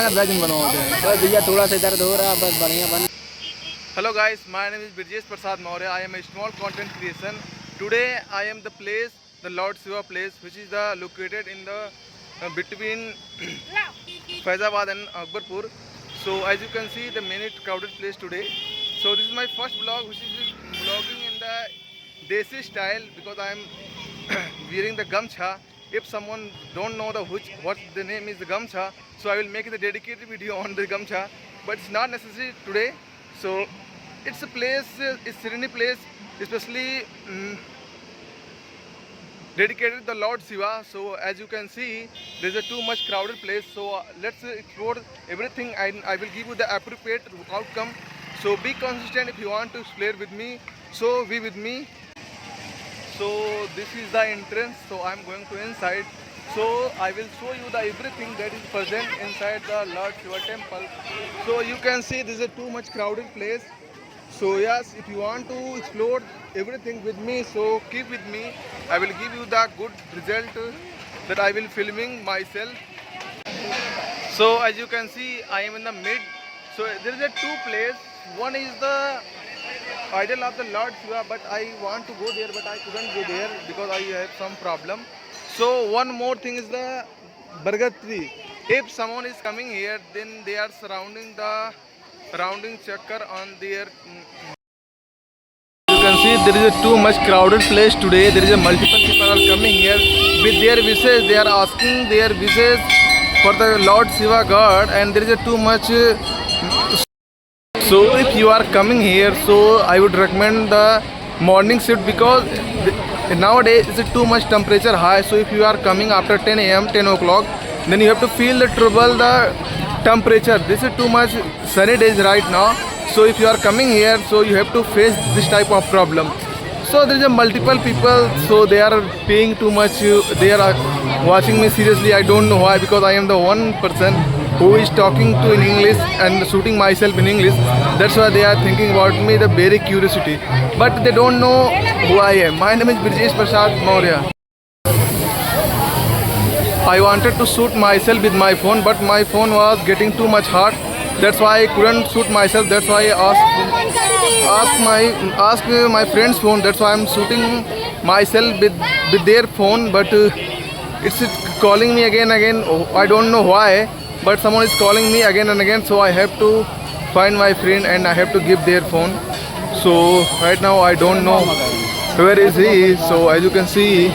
लगा वैजन बनवाते हैं बस भैया थोड़ा सा दर्द हो रहा है बस बढ़िया बन। Hello guys, my name is Birjesh Prasad Maurya. I am a small content creation. Today I am the place, the Lord Shiva place, which is located in the between Faizabad and Akbarpur. So as you can see, the many crowded place today. So this is my first vlog, which is vlogging in the Desi style because I am wearing the gamcha. If someone don't know what the name is the gamcha, so I will make the dedicated video on the gamcha. But it's not necessary today. So it's a place, it's serene place, especially dedicated to the Lord Shiva. So as you can see, there's a too much crowded place. So let's explore everything. I will give you the appropriate outcome. So be consistent if you want to explore with me. So be with me. So this is the entrance. So I'm going to inside. So I will show you the everything that is present inside the Lord Shiva temple. So you can see this is a too much crowded place. So yes, if you want to explore everything with me, so keep with me. I will give you the good result that I will filming myself. So as you can see, I am in the mid. So there is a two place. One is the idol of the Lord Shiva, but I want to go there, but I couldn't go there because I have some problem. So one more thing is the Bargat tree. If someone is coming here, then they are surrounding the chakra on their. You can see there is a too much crowded place today. There is a multiple people are coming here with their wishes. They are asking their wishes for the Lord Shiva God, and there is a too much. So if you are coming here, so I would recommend the morning shift because nowadays it's too much temperature high. So if you are coming after 10 a.m., 10 o'clock, then you have to feel the trouble, the temperature. This is too much sunny days right now. So if you are coming here, so you have to face this type of problem. So there is a multiple people, so they are paying too much. They are watching me seriously. I don't know why, because I am the one person who is talking to in English and shooting myself in English. That's why they are thinking about me, the very curiosity. But they don't know who I am. My name is Birjesh Prasad Maurya. I wanted to shoot myself with my phone, but my phone was getting too much hot. That's why I couldn't shoot myself. That's why I asked my friend's phone. That's why I'm shooting myself with their phone. But it's calling me again. Oh, I don't know why. But someone is calling me again and again, so I have to find my friend and I have to give their phone. So right now I don't know where is he. So as you can see,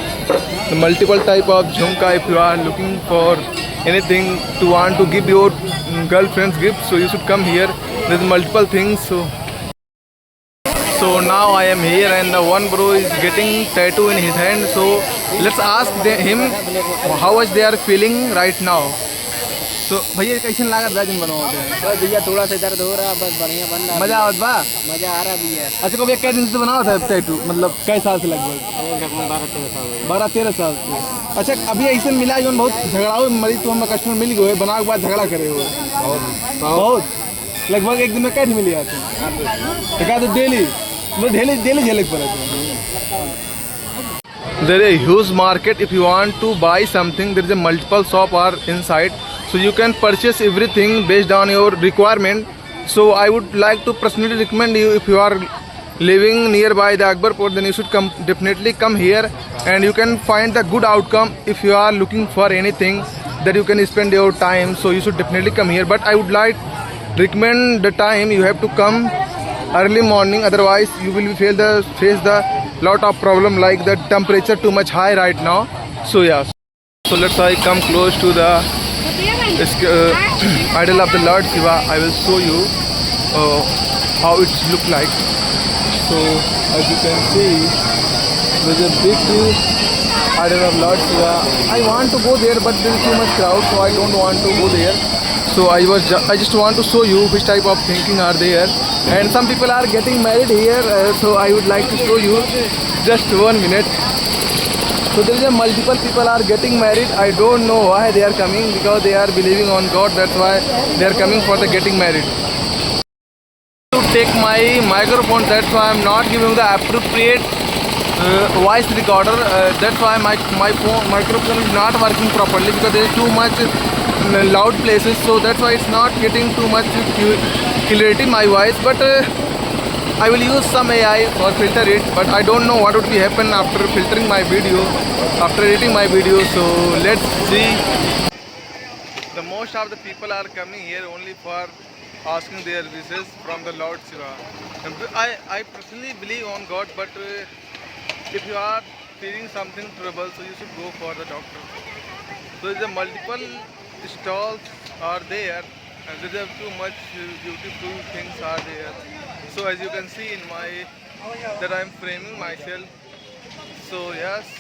the multiple type of jhumka. If you are looking for anything to want to give your girlfriend's gift, so you should come here. There's multiple things. So now I am here and the one bro is getting tattoo in his hand. So let's ask him how much they are feeling right now. तो भैया कैसे लगा वैजन बनवाते हैं बस भैया थोड़ा सा दर्द हो रहा है बस बढ़िया बन रहा है। मज़ा आवत बा? मज़ा आ रहा भी है। अच्छा कभी कै दिन से बनाया था टैटू, मतलब कई साल से लगभग 12-13 साल से। अच्छा अभी ऐसे मिला जो बहुत झगड़ा हुए मरीज तो हम कस्टमर मिल गए बना के बाद झगड़ा करे हुए बहुत लगभग एक दिन में कैसे मिली आते एक आध डेली डेली झेले पड़े थे। There is a huge market. If you want to buy something, there is a multiple shop are inside. So you can purchase everything based on your requirement. So I would like to personally recommend you, if you are living nearby the Akbarpur, then you should definitely come here, and you can find the good outcome. If you are looking for anything that you can spend your time, so you should definitely come here. But I would like recommend the time you have to come early morning, otherwise you will face the lot of problem like the temperature too much high right now. So yeah, so let's I come close to the idol of the Lord Shiva. I will show you how it look like. So as you can see, there's a big idol of Lord Shiva. I want to go there, but there is too much crowd, so I don't want to go there. So I just want to show you which type of thinking are there, and some people are getting married here. So I would like to show you just 1 minute. So there is a multiple people are getting married. I don't know why they are coming, because they are believing on God. That's why they are coming for the getting married. To take my microphone, that's why I'm not giving the appropriate voice recorder. That's why my phone microphone is not working properly, because there is too much loud places. So that's why it's not getting too much clarity my voice. But I will use some AI or filter it. But I don't know what would be happen after filtering my video, after editing my video. So let's see. The most of the people are coming here only for asking their wishes from the Lord Shiva. And I personally believe on God, but if you are feeling something trouble, so you should go for the doctor. So the multiple stalls are there, and there are too much beautiful things are there. So as you can see in my that I am framing myself. So yes.